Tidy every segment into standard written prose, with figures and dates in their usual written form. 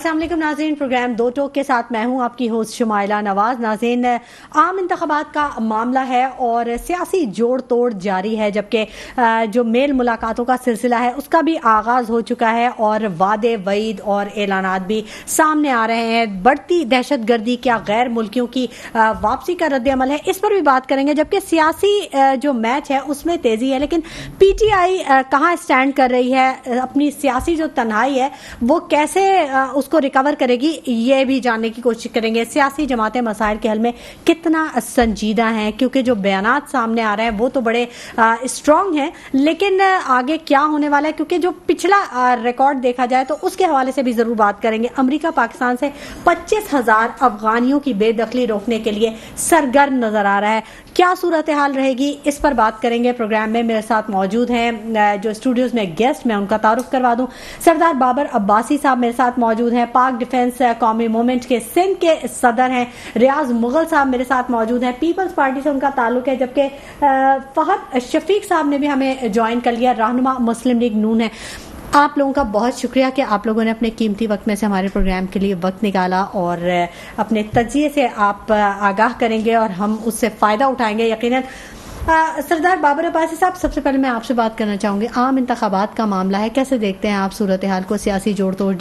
السلام علیکم ناظرین، پروگرام دو ٹوک کے ساتھ میں ہوں آپ کی ہوسٹ شمائلہ نواز۔ ناظرین، عام انتخابات کا معاملہ ہے اور سیاسی جوڑ توڑ جاری ہے، جبکہ جو میل ملاقاتوں کا سلسلہ ہے اس کا بھی آغاز ہو چکا ہے اور وعدے وعید اور اعلانات بھی سامنے آ رہے ہیں۔ بڑھتی دہشت گردی، کیا غیر ملکیوں کی واپسی کا رد عمل ہے، اس پر بھی بات کریں گے۔ جبکہ سیاسی جو میچ ہے اس میں تیزی ہے، لیکن پی ٹی آئی کہاں اسٹینڈ کر رہی ہے، اپنی سیاسی جو تنہائی ہے وہ کیسے اس کو ریکور کرے گی، یہ بھی جاننے کی کوشش کریں گے۔ سیاسی جماعتیں مسائل کے حل میں کتنا سنجیدہ ہیں، کیونکہ جو بیانات سامنے آ رہے ہیں وہ تو بڑے اسٹرانگ ہیں، لیکن آگے کیا ہونے والا ہے، کیونکہ جو پچھلا ریکارڈ دیکھا جائے تو اس کے حوالے سے بھی ضرور بات کریں گے۔ امریکہ پاکستان سے 25,000 افغانیوں کی بے دخلی روکنے کے لیے سرگرم نظر آ رہا ہے، کیا صورتحال رہے گی، اس پر بات کریں گے۔ پروگرام میں میرے ساتھ موجود ہیں جو اسٹوڈیوز میں گیسٹ، میں ان کا تعارف کروا دوں۔ سردار بابر عباسی صاحب میرے ساتھ موجود ہیں، پاک ڈیفنس قومی موومنٹ کے سندھ کے صدر ہیں۔ ریاض مغل صاحب میرے ساتھ موجود ہیں، پیپلز پارٹی سے ان کا تعلق ہے، جبکہ فہد شفیق صاحب نے بھی ہمیں جوائن کر لیا، رہنما مسلم لیگ نون ہے۔ آپ لوگوں کا بہت شکریہ کہ آپ لوگوں نے اپنے قیمتی وقت میں سے ہمارے پروگرام کے لیے وقت نکالا اور اپنے تجزیے سے آپ آگاہ کریں گے اور ہم اس سے فائدہ اٹھائیں گے یقیناً۔ سردار بابر عباسی صاحب، سب سے پہلے میں آپ سے بات کرنا چاہوں گی، عام انتخابات کا معاملہ ہے، کیسے دیکھتے ہیں آپ صورتحال کو؟ سیاسی جوڑ توڑ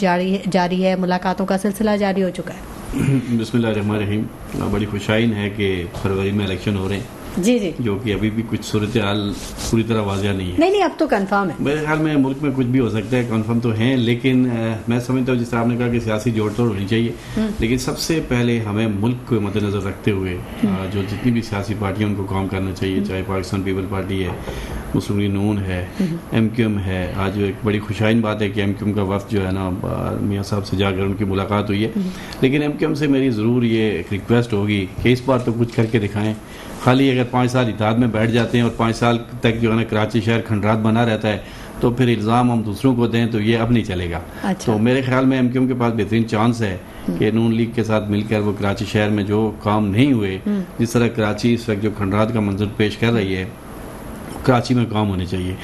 جاری ہے، ملاقاتوں کا سلسلہ جاری ہو چکا ہے۔ بسم اللہ الرحمن الرحیم۔ بڑی خوشائن ہے کہ فروری میں الیکشن ہو رہے ہیں، جی جی، جو کہ ابھی بھی کچھ صورتحال پوری طرح واضح نہیں ہے۔ نہیں اب تو کنفرم ہے، میرے خیال میں ملک میں کچھ بھی ہو سکتا ہے، کنفرم تو ہیں، لیکن میں سمجھتا ہوں جس طرح آپ نے کہا کہ سیاسی جوڑ توڑ ہونی چاہیے، لیکن سب سے پہلے ہمیں ملک کو مد نظر رکھتے ہوئے جو جتنی بھی سیاسی پارٹیاں ان کو کام کرنا چاہیے، چاہے پاکستان پیپل پارٹی ہے، مسلم لیگ نون ہے، ایم کیو ایم ہے۔ آج ایک بڑی خوشائن بات ہے کہ ایم کیو ایم کا وفد جو ہے نا میاں صاحب سے جا کر ان کی ملاقات ہوئی ہے، لیکن ایم کیو ایم سے میری ضرور یہ ایک ریکویسٹ ہوگی کہ اس بار تو کچھ کر کے دکھائیں۔ خالی اگر 5 سال اتحاد میں بیٹھ جاتے ہیں اور 5 سال تک جو ہے نا کراچی شہر کھنڈرات بنا رہتا ہے تو پھر الزام ہم دوسروں کو دیں تو یہ اب نہیں چلے گا۔ تو میرے خیال میں ایم کیو ایم کے پاس بہترین چانس ہے کہ نون لیگ کے ساتھ مل کر وہ کراچی شہر میں جو کام نہیں ہوئے، جس طرح کراچی اس وقت جو کھنڈرات کا منظر پیش کر رہی ہے، کراچی میں کام ہونے چاہیے۔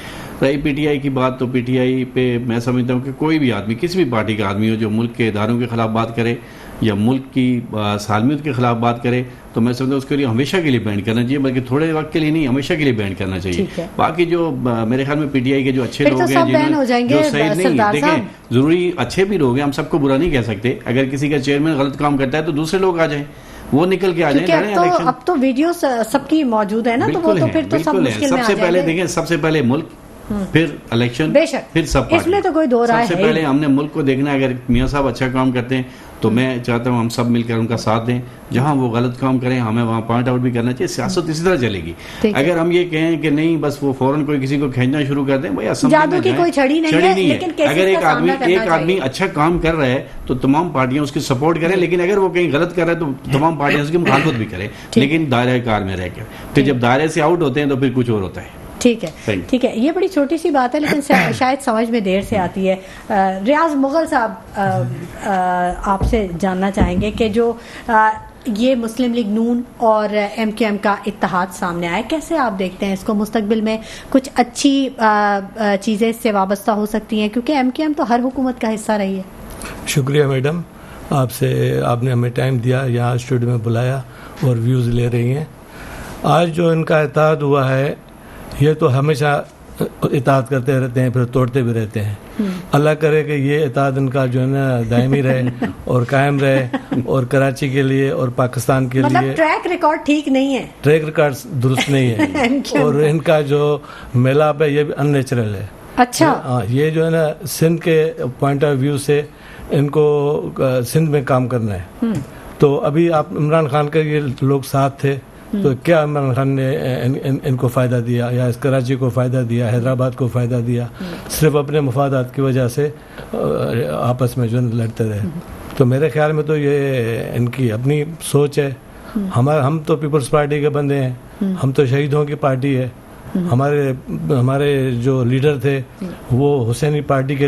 رہی پی ٹی آئی کی بات، تو پی ٹی آئی پہ میں سمجھتا ہوں کہ کوئی بھی آدمی، کسی بھی پارٹی کا آدمی ہو جو ملک کے اداروں کے خلاف بات کرے یا ملک کی سالمیت کے خلاف بات کرے تو میں سمجھتا ہوں اس کے لیے ہمیشہ کے لیے بینڈ کرنا چاہیے، بلکہ تھوڑے وقت کے لیے نہیں، ہمیشہ کے لیے بینڈ کرنا چاہیے۔ باقی جو میرے خیال میں پی ٹی آئی کے جو اچھے لوگ ہیں، جو صحیح نہیں، دیکھیں ضروری اچھے بھی لوگ ہیں، ہم سب کو برا نہیں کہہ سکتے، اگر کسی کا چیئرمین غلط کام کرتا ہے تو دوسرے لوگ آ جائیں، وہ نکل کے آ جائیں۔ اب تو ویڈیو سب کی موجود ہے نا، تو وہ تو پھر تو سب مشکل میں آ سب سے پہلے دیکھیں، سب سے پہلے ملک، پھر الیکشن، پھر سب اس میں تو کوئی دو رائے ہے۔ سب سے پہلے ہم نے ملک کو دیکھنا ہے۔ اگر میاں صاحب اچھا کام کرتے ہیں تو میں چاہتا ہوں ہم سب مل کر ان کا ساتھ دیں، جہاں وہ غلط کام کریں ہمیں وہاں پوائنٹ آؤٹ بھی کرنا چاہیے۔ سیاست اسی طرح چلے گی۔ اگر ہم یہ کہیں کہ نہیں بس وہ فوراً کوئی کسی کو کھینچنا شروع کر دیں، جادو کی کوئی چھڑی نہیں ہے، اگر ایک آدمی اچھا کام کر رہا ہے تو تمام پارٹیاں اس کی سپورٹ کریں، لیکن اگر وہ کہیں غلط کر رہا ہے تو تمام پارٹیاں اس کی مخالفت بھی کریں، لیکن دائرۂ کار میں رہ کر۔ پھر جب دائرے سے آؤٹ ہوتے ہیں تو پھر کچھ اور ہوتا ہے۔ ٹھیک ہے، یہ بڑی چھوٹی سی بات ہے لیکن شاید سمجھ میں دیر سے آتی ہے۔ ریاض مغل صاحب، آپ سے جاننا چاہیں گے کہ جو یہ مسلم لیگ نون اور ایم کیو ایم کا اتحاد سامنے آیا، کیسے آپ دیکھتے ہیں اس کو؟ مستقبل میں کچھ اچھی چیزیں اس سے وابستہ ہو سکتی ہیں، کیونکہ ایم کیو ایم تو ہر حکومت کا حصہ رہی ہے۔ شکریہ میڈم، آپ نے ہمیں ٹائم دیا، یہاں اسٹوڈیو میں بلایا اور ویوز لے رہی ہیں۔ آج جو ان کا اتحاد ہوا ہے، یہ تو ہمیشہ اطاعت کرتے رہتے ہیں، پھر توڑتے بھی رہتے ہیں۔ اللہ کرے کہ یہ اطاعت ان کا جو ہے نا دائمی رہے اور قائم رہے، اور کراچی کے لیے اور پاکستان کے لیے ٹریک ریکارڈ ٹھیک نہیں ہے، ٹریک ریکارڈ درست نہیں ہے، اور ان کا جو میلاپ ہے یہ بھی ان نیچرل ہے۔ اچھا، یہ جو ہے نا سندھ کے پوائنٹ آف ویو سے ان کو سندھ میں کام کرنا ہے۔ تو ابھی آپ عمران خان کے یہ لوگ ساتھ تھے، تو کیا عمران خان نے ان کو فائدہ دیا یا اس کراچی کو فائدہ دیا، حیدرآباد کو فائدہ دیا؟ صرف اپنے مفادات کی وجہ سے آپس میں جو لڑتے رہے۔ تو میرے خیال میں تو یہ ان کی اپنی سوچ ہے۔ ہم تو پیپلز پارٹی کے بندے ہیں، ہم تو شہیدوں کی پارٹی ہے۔ ہمارے جو لیڈر تھے وہ حسینی پارٹی کے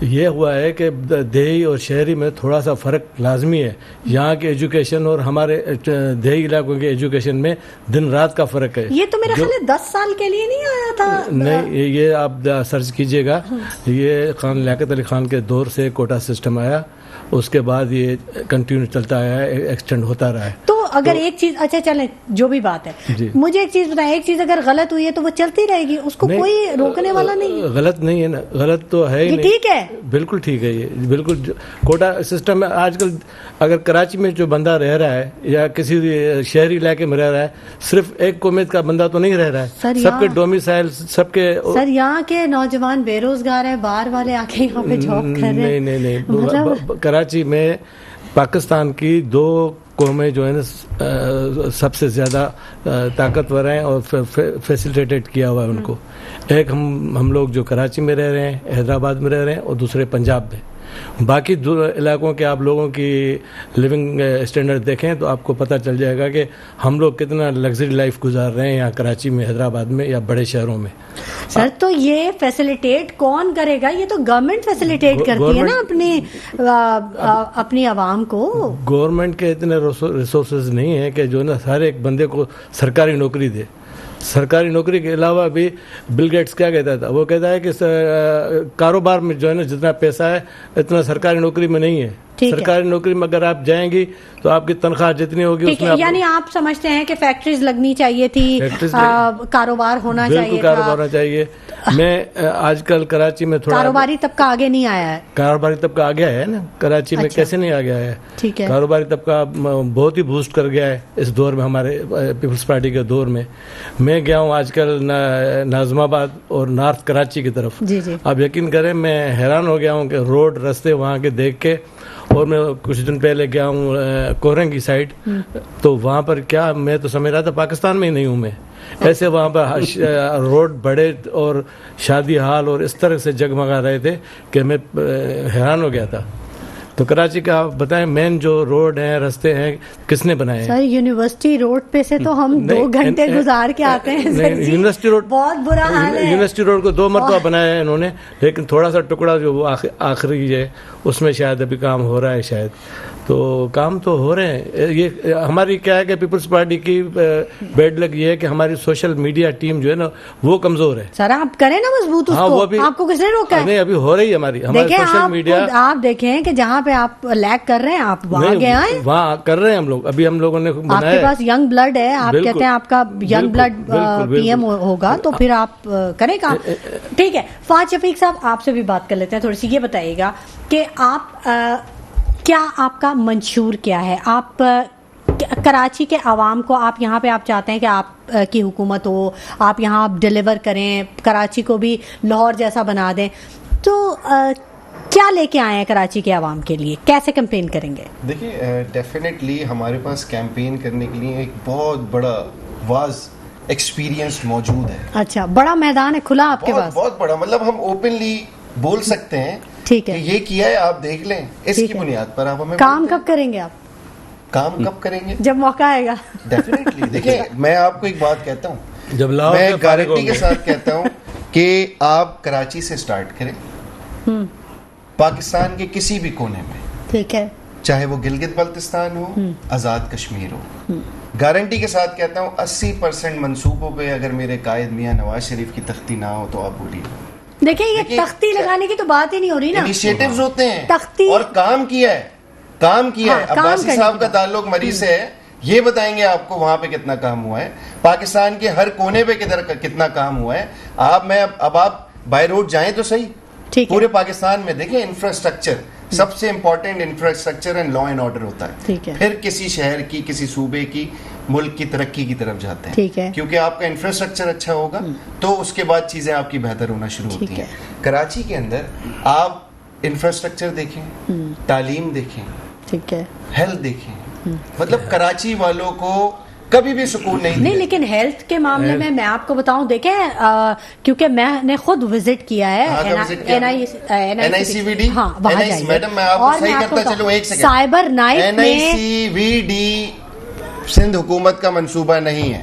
یہ ہوا ہے کہ دیہی اور شہری میں تھوڑا سا فرق لازمی ہے. یہاں کے ایجوکیشن اور ہمارے دیہی علاقوں کے ایجوکیشن میں دن رات کا فرق ہے. یہ تو میرا خیال ہے 10 سال کے لیے نہیں آیا تھا. نہیں, یہ آپ سرچ کیجئے گا, یہ خان لیاقت علی خان کے دور سے کوٹا سسٹم آیا, اس کے بعد یہ کنٹینیو چلتا آیا ہے, ایکسٹینڈ ہوتا رہا ہے. تو اگر ایک چیز, اچھا چلیں جو بھی بات ہے, مجھے ایک چیز بتائیں, ایک چیز اگر غلط ہوئی ہے تو وہ چلتی رہے گی, اس کو کوئی روکنے والا نہیں. غلط نہیں ہے نا, غلط تو ہے ہی نہیں. ٹھیک ہے, بالکل ٹھیک ہے, یہ بالکل کوٹا سسٹم ہے. آج کل اگر کراچی میں جو بندہ رہ رہا ہے یا کسی شہری علاقے میں رہ رہا ہے, صرف ایک قومیت کا بندہ تو نہیں رہ رہا ہے, سب کے ڈومیسائل, سب کے. سر یہاں کے نوجوان بے روزگار ہیں, باہر والے آ کے یہاں پہ جاب کر رہے ہیں. نہیں, کراچی میں پاکستان کی 2 قومیں جو ہے نا سب سے زیادہ طاقتور ہیں اور فیسیلیٹیٹ کیا ہوا ہے ان کو. ایک ہم لوگ جو کراچی میں رہ رہے ہیں, حیدرآباد میں رہ رہے ہیں, اور دوسرے پنجاب میں. باقی علاقوں کے آپ لوگوں کی لیونگ اسٹینڈرڈ دیکھیں تو آپ کو پتہ چل جائے گا کہ ہم لوگ کتنا لگژری لائف گزار رہے ہیں یہاں کراچی میں, حیدرآباد میں یا بڑے شہروں میں. سر تو یہ فیسیلیٹیٹ کون کرے گا؟ یہ تو گورنمنٹ فیسیلیٹیٹ کرتی ہے نا اپنی عوام کو. گورنمنٹ کے اتنے ریسورسز نہیں ہیں کہ جو نا ہر ایک بندے کو سرکاری نوکری دے. سرکاری نوکری کے علاوہ بھی بل گیٹس کیا کہتا تھا, وہ کہتا ہے کہ کاروبار میں جو ہے نا جتنا پیسہ ہے اتنا سرکاری نوکری میں نہیں ہے. سرکاری نوکری میں اگر آپ جائیں گی تو آپ کی تنخواہ جتنی ہوگی اس میں, یعنی آپ سمجھتے ہیں کہ فیکٹریز لگنی چاہیے تھی, کاروبار ہونا چاہیے, بالکل کاروبار ہونا چاہیے. میں آج کل کراچی میں تھوڑا کاروباری طبقہ آگے نہیں آیا ہے. کاروباری طبقہ آ گیا ہے نا کراچی میں, کیسے نہیں آ گیا ہے. ٹھیک ہے, کاروباری طبقہ بہت ہی بوسٹ کر گیا ہے اس دور میں, ہمارے پیپلز پارٹی کے دور میں. میں گیا ہوں آج کل ناظم آباد اور نارتھ کراچی کی طرف. آپ یقین کریں میں حیران ہو گیا ہوں کہ روڈ رستے وہاں کے دیکھ کے. اور میں کچھ دن پہلے گیا ہوں کورنگی سائڈ, تو وہاں پر کیا, میں تو سمجھ رہا تھا پاکستان میں ہی نہیں ہوں میں. ایسے وہاں پر روڈ بڑے اور شادی حال اور اس طرح سے جگمگا رہے تھے کہ میں حیران ہو گیا تھا. تو کراچی کا آپ بتائیں مین جو روڈ ہیں, رستے ہیں, کس نے بنائے ہیں؟ سر یونیورسٹی روڈ پہ سے تو ہم 2 گھنٹے گزار کے آتے ہیں. یونیورسٹی روڈ بہت برا حال ہے. یونیورسٹی روڈ کو 2 مرتبہ بنایا ہے انہوں نے, لیکن تھوڑا سا ٹکڑا جو وہ آخری ہے اس میں شاید ابھی کام ہو رہا ہے شاید. تو کام تو ہو رہے ہیں. یہ ہماری کیا ہے کہ پیپلز پارٹی کی بیڈ لک یہ ہے کہ ہماری سوشل میڈیا ٹیم جو ہے نا وہ کمزور ہے. سر آپ کریں نا مضبوط اس کو, آپ کو کس نے روکا ہے؟ نہیں, ابھی ہو رہی ہے ہماری سوشل میڈیا. آپ دیکھیں کہ جہاں پہ آپ لیک کر رہے ہیں آپ وہاں گئے آئیں, وہاں کر رہے ہیں ہم لوگ. ابھی ہم لوگوں نے آپ کے پاس ینگ بلڈ ہے, آپ کہتے ہیں آپ کا ینگ بلڈ پی ایم ہوگا تو پھر آپ کریں کام. ٹھیک ہے, فہد شفیق صاحب آپ سے بھی بات کر لیتے ہیں. تھوڑی سی یہ بتائیے گا کہ آپ کیا, آپ کا منشور کیا ہے؟ آپ کراچی کے عوام کو, آپ یہاں پہ آپ چاہتے ہیں کہ آپ کی حکومت ہو, آپ یہاں آپ ڈیلیور کریں, کراچی کو بھی لاہور جیسا بنا دیں, تو کیا لے کے آئے ہیں کراچی کے عوام کے لیے, کیسے کیمپین کریں گے؟ دیکھیے ڈیفینیٹلی ہمارے پاس کیمپین کرنے کے لیے ایک بہت بڑا واز ایکسپیرینس موجود ہے. اچھا, بڑا میدان ہے کھلا آپ کے پاس؟ بہت بڑا, مطلب ہم اوپنلی بول سکتے ہیں. ٹھیک ہے, یہ کیا ہے آپ دیکھ لیں, اس کی بنیاد پر آپ ہمیں. کام کب کریں گے آپ؟ کام کب کریں گے؟ جب موقع آئے گا. ڈیفینیٹلی. دیکھیں میں آپ کو ایک بات کہتا ہوں, جب میں گارنٹی کے ساتھ کہتا ہوں کہ آپ کراچی سے سٹارٹ کریں, پاکستان کے کسی بھی کونے میں, ٹھیک ہے, چاہے وہ گلگت بلتستان ہو, آزاد کشمیر ہو, گارنٹی کے ساتھ کہتا ہوں 80% منصوبوں پہ اگر میرے قائد میاں نواز شریف کی تختی نہ ہو تو آپ بولیے. دیکھیں یہ تختی لگانے کی تو بات ہی نہیں ہو رہی نا, انیشیٹیوز ہوتے ہیں تختی, اور کام کیا ہے. عباسی صاحب کا تعلق مریض سے ہے, یہ بتائیں گے آپ کو وہاں پہ کتنا کام ہوا ہے, پاکستان کے ہر کونے پہ کتنا کام ہوا ہے. اب آپ بائی روڈ جائیں تو صحیح, پورے پاکستان میں دیکھیں انفراسٹرکچر سب سے important infrastructure and law and order ہوتا ہے. پھر کسی شہر کی, کسی صوبے کی, ملک کی ترقی کی طرف جاتے ہیں, کیونکہ آپ کا انفراسٹرکچر اچھا ہوگا تو اس کے بعد چیزیں آپ کی بہتر ہونا شروع ہوتی ہیں. کراچی کے اندر آپ انفراسٹرکچر دیکھیں, تعلیم دیکھیں, ٹھیک ہے, ہیلتھ دیکھیں, مطلب کراچی والوں کو کبھی بھی سکون نہیں. لیکن ہیلتھ کے معاملے میں آپ کو بتاؤں, دیکھیں کیونکہ میں نے خود وزٹ کیا ہے NICVD, ہاں وہاں جائیے, میڈم میں آپ کو صحیح کرتا چلوں ایک second, cyber night NICVD Sindh حکومت کا منصوبہ نہیں ہے.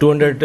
200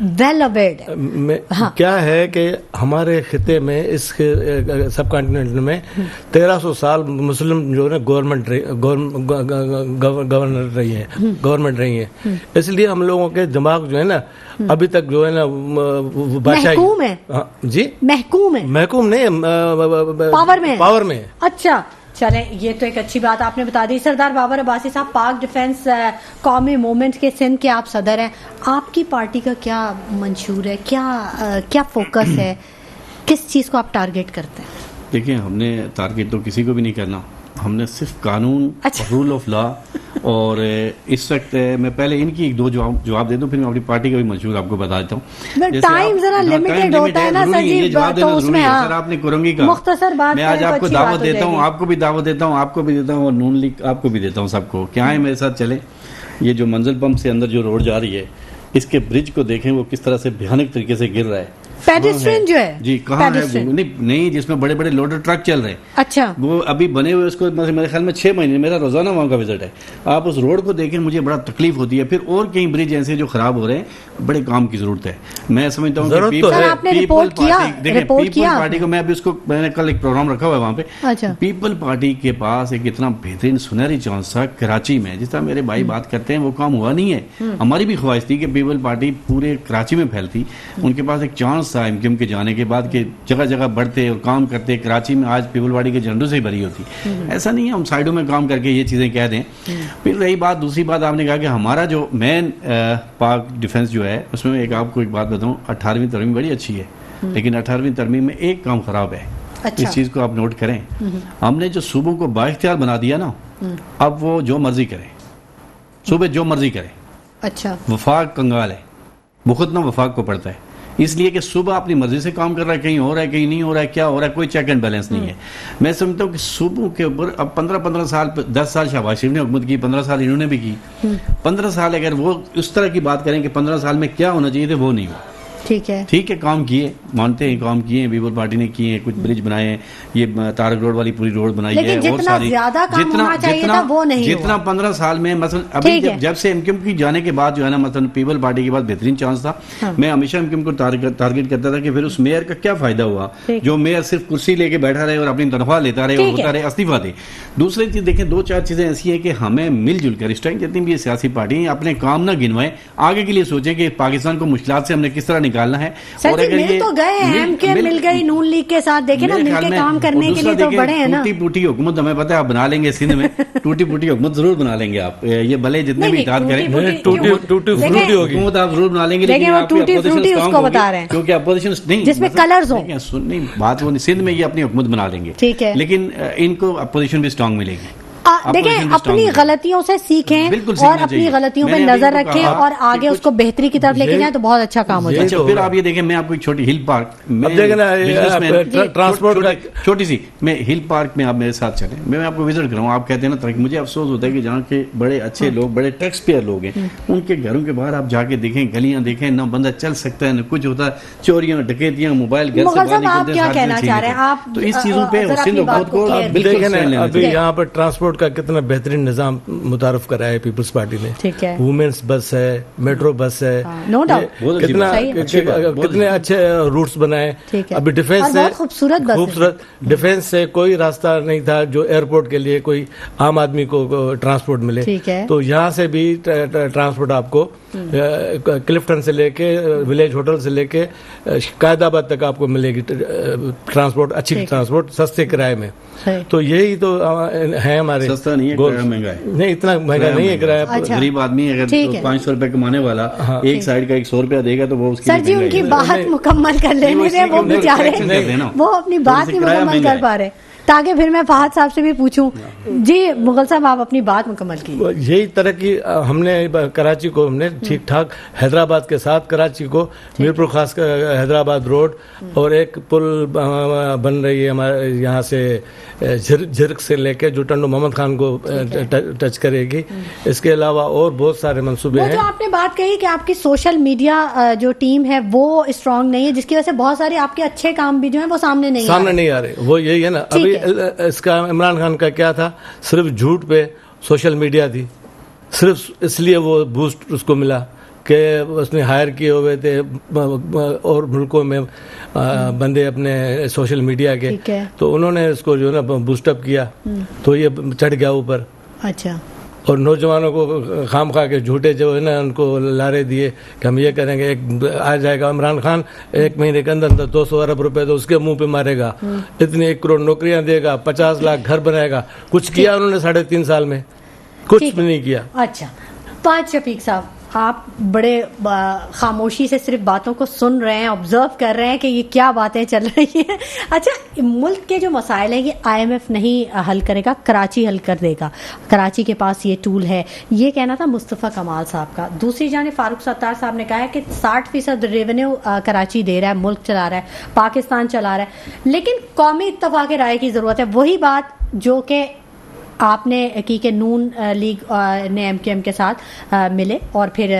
ویل اویئرڈ. کیا ہے کہ ہمارے خطے میں اس سب کانٹیننٹ میں 1300 سال مسلم جو ہے گورنمنٹ رہی ہے, اس لیے ہم لوگوں کے دماغ جو ہے نا ابھی تک جو ہے نا بادشاہ محکوم ہے. جی محکوم نہیں, پاور میں. اچھا چلیں, یہ تو ایک اچھی بات آپ نے بتا دی. سردار بابر عباسی صاحب, پاک ڈیفنس قومی موومنٹ کے سندھ کے آپ صدر ہیں, آپ کی پارٹی کا کیا منشور ہے, کیا فوکس ہے, کس چیز کو آپ ٹارگیٹ کرتے ہیں؟ دیکھیں, ہم نے ٹارگیٹ تو کسی کو بھی نہیں کرنا, ہم نے صرف قانون, رول آف لا. اور اس وقت میں پہلے ان کی ایک دو جواب دے دوں, پھر میں اپنی پارٹی کا بھی منشور آپ کو بتا دیتا ہوں. ٹائم ذرا لمیٹڈ ہوتا ہے نا سر جی, تو اس میں آپ نے کرونگی کا مختصر بات میں آج آپ کو دعوت دیتا ہوں, آپ کو بھی دعوت دیتا ہوں, آپ کو بھی دیتا ہوں, اور نون لیگ آپ کو بھی دیتا ہوں, سب کو کہ آئیں میرے ساتھ چلیں. یہ جو منزل پمپ سے اندر جو روڈ جا رہی ہے, اس کے برج کو دیکھیں وہ کس طرح سے بھیانک طریقے سے گر رہا ہے. پیڈسٹرین جو ہے جی کہاں ہے؟ نہیں, جس میں بڑے بڑے لوڈر ٹرک چل رہے ہیں. اچھا, وہ ابھی بنے ہوئے, اس کو میرے خیال میں 6 مہینے میرا روزانہ وہاں کا وزٹ ہے. آپ اس روڈ کو دیکھیں, مجھے بڑا تکلیف ہوتی ہے. پھر اور کئی برج ایسے جو خراب ہو رہے ہیں, بڑے کام کی ضرورت ہے. میں سمجھتا ہوں کہ پیپل پارٹی کو, میں ابھی اس کو, میں نے کل ایک پروگرام رکھا ہوا ہے وہاں پہ, پیپل پارٹی کے پاس ایک اتنا بہترین سنہری چانس تھا کراچی میں. جس طرح میرے بھائی بات کرتے ہیں, وہ کام ہوا نہیں ہے. ہماری بھی خواہش تھی کہ پیپل پارٹی پورے کراچی میں پھیلتی. ان کے پاس ایک چانس تھا MQM کے جانے کے بعد کہ جگہ جگہ بڑھتے اور کام کرتے. کراچی میں آج پیپل پارٹی کے جھنڈوں سے ہی بھری ہوتی. ایسا نہیں ہے ہم سائڈوں میں کام کر کے یہ چیزیں کہہ دیں. پھر رہی بات, دوسری بات آپ نے کہا کہ ہمارا جو مین پاک ڈیفنس جو ہے, اس میں آپ کو ایک بات بتاؤں, 18ویں ترمیم بڑی اچھی ہے, لیکن 18ویں ترمیم میں ایک کام خراب ہے. اس چیز کو آپ نوٹ کریں, ہم نے جو صوبوں کو بااختیار بنا دیا نا, اب وہ جو مرضی کریں, صوبے جو مرضی کریں. اچھا, وفاق کنگال ہے, بختنا وفاق کو پڑتا ہے, اس لیے کہ صوبہ اپنی مرضی سے کام کر رہا ہے, کہیں ہو رہا ہے کہیں نہیں ہو رہا ہے, کیا ہو رہا ہے, کوئی چیک اینڈ بیلنس نہیں ہے. میں سمجھتا ہوں کہ صوبوں کے اوپر اب 15 سال 10 سال شہباز شریف نے حکومت کی, 15 سال انہوں نے بھی کی. 15 سال اگر وہ اس طرح کی بات کریں کہ 15 سال میں کیا ہونا چاہیے تھا, وہ نہیں ہوا. ٹھیک ہے, کام کیے, مانتے ہیں کام کیے ہیں, پیپل پارٹی نے کیے ہیں, کچھ برج بنائے ہیں, یہ تارک روڈ والی پوری روڈ بنائی ہے, اور ساری جتنا 15 سال میں مثلا ابھی جب سے MQM کی جانے کے بعد جو ہے نا, مثلا پیپل پارٹی کے بعد بہترین چانس تھا. میں ہمیشہ MQM کو ٹارگیٹ کرتا تھا کہ پھر اس میئر کا کیا فائدہ ہوا جو میئر صرف کرسی لے کے بیٹھا رہے اور اپنی تنخواہ لیتا رہے اور ہوتا رہے, استعفا دے. دوسری چیز دیکھیں, 2-4 چیزیں ایسی ہیں کہ ہمیں مل جل کر اس ٹائم جتنی بھی سیاسی پارٹی ہیں اپنے کام نہ گنوائیں, آگے کے لیے سوچیں کہ پاکستان کو مشکلات سے ہم نے کس طرح نکالنا ہے. سر جی مل تو گئے ہیں, MQM مل گئی نون لیگ کے ساتھ, دیکھیں نا مل کے کام کرنے کے لیے تو بڑے ہیں نا. ٹوٹی پوٹی حکومت ہمیں پتہ ہے آپ بنا لیں گے سندھ میں, ٹوٹی پوٹی حکومت ضرور بنا لیں گے آپ, یہ بھلے جتنے بھی اطاعت کریں, ٹوٹی فروٹی ہوگی حکومت آپ ضرور بنا لیں گے, لیکن وہ ٹوٹی فروٹی اس کو بتا رہے ہیں کیونکہ اپوزیشن نہیں, جس میں کلرز ہوں. نہیں بات وہ نہیں, سندھ میں یہ اپنی حکومت بنا لیں گے, ٹھیک ہے, لیکن ان کو اپوزیشن بھی اسٹرانگ ملے گی. دیکھیں اپنی غلطیوں سے سیکھیں اور اپنی غلطیوں پہ نظر رکھیں اور آگے اس کو بہتری کی طرف لے کے جائیں تو بہت اچھا کام ہو جائے. پھر آپ یہ دیکھیں, میں آپ کو ایک چھوٹی ہل پارک, ٹرانسپورٹ چھوٹی سی, میں ہل پارک میں آپ میرے ساتھ چلیں, میں آپ کو وزٹ کراؤں. آپ کہتے ہیں نا, مجھے افسوس ہوتا ہے کہ جہاں کے بڑے اچھے لوگ, بڑے ٹیکس پیئر لوگ ہیں, ان کے گھروں کے باہر آپ جا کے دیکھیں, گلیاں دیکھیں, نہ بندہ چل سکتا ہے, نہ کچھ ہوتا ہے, چوریاں ڈکیتیاں, موبائل گھر سے باہر نکلتے ہیں. تو اس چیزوں پہ سندھ حکومت کو بالکل, ابھی یہاں پر ٹرانسپورٹ کا کتنا بہترین نظام متعارف کرا ہے پیپلز پارٹی نے. وومنس بس ہے, میٹرو بس ہے, کتنے اچھے روٹس بنائے. ابھی ڈیفینس سے خوبصورت, ڈیفینس سے کوئی راستہ نہیں تھا جو ایئرپورٹ کے لیے کوئی عام آدمی کو ٹرانسپورٹ ملے, تو یہاں سے بھی ٹرانسپورٹ آپ کو کلفٹن سے لے کے ولیج ہوٹل سے لے کے قائد آباد تک آپ کو ملے گی ٹرانسپورٹ, اچھی ٹرانسپورٹ سستے کرائے میں. تو یہی تو ہے ہمارے, سستا نہیں ہے, مہنگا ہے, نہیں اتنا مہنگا نہیں ہے کرایہ. غریب آدمی اگر 500 روپے کمانے والا ایک سائیڈ کا 100 روپیہ دے گا تو وہ اس کی, سر جی ان کی بات مکمل کر لینے دیں, وہ بیچارے وہ اپنی بات نہیں مکمل کر پا رہے, تاکہ پھر میں فہد صاحب سے بھی پوچھوں. جی مغل صاحب آپ اپنی بات مکمل کی. یہی ترقی ہم نے کراچی کو ہم نے ٹھیک ٹھاک, حیدرآباد کے ساتھ کراچی کو میرپور خاص حیدرآباد روڈ, اور ایک پل بن رہی ہے ہمارے یہاں سے جھرک سے لے کے جو ٹنڈو محمد خان کو ٹچ کرے گی. اس کے علاوہ اور بہت سارے منصوبے ہیں. جو آپ نے بات کہی کہ آپ کی سوشل میڈیا جو ٹیم ہے وہ اسٹرانگ نہیں ہے, جس کی وجہ سے بہت سارے آپ کے اچھے کام بھی جو ہیں وہ سامنے نہیں آ رہے. وہ یہی ہے نا, ابھی اس کا عمران خان کا کیا تھا, صرف جھوٹ پہ سوشل میڈیا تھی, صرف اس لیے وہ بوسٹ اس کو ملا. کہ اس نے ہائر کیے ہوئے تھے اور ملکوں میں بندے اپنے سوشل میڈیا کے, تو انہوں نے اس کو جو ہے نا بوسٹ اپ کیا, تو یہ چڑھ گیا اوپر. اچھا. اور نوجوانوں کو خام خواہ کے جھوٹے جو ہے نا ان کو لارے دیے کہ ہم یہ کریں گے, ایک آ جائے گا عمران خان 1 مہینے کے اندر 200 ارب روپے تو اس کے منہ پہ مارے گا, اتنی 1 کروڑ نوکریاں دے گا, 50 لاکھ گھر بنائے گا. کچھ کیا انہوں نے 3.5 سال میں؟ کچھ بھی نہیں کیا. اچھا, تو آج شفیق صاحب آپ بڑے خاموشی سے صرف باتوں کو سن رہے ہیں, آبزرو کر رہے ہیں کہ یہ کیا باتیں چل رہی ہیں. اچھا, ملک کے جو مسائل ہیں یہ IMF نہیں حل کرے گا, کراچی حل کر دے گا, کراچی کے پاس یہ ٹول ہے, یہ کہنا تھا مصطفیٰ کمال صاحب کا. دوسری جانب فاروق ستار صاحب نے کہا ہے کہ 60% ریونیو کراچی دے رہا ہے, ملک چلا رہا ہے, پاکستان چلا رہا ہے, لیکن قومی اتفاق رائے کی ضرورت ہے. وہی بات جو کہ آپ نے کی کہ نون لیگ نے MKM کے ساتھ ملے اور پھر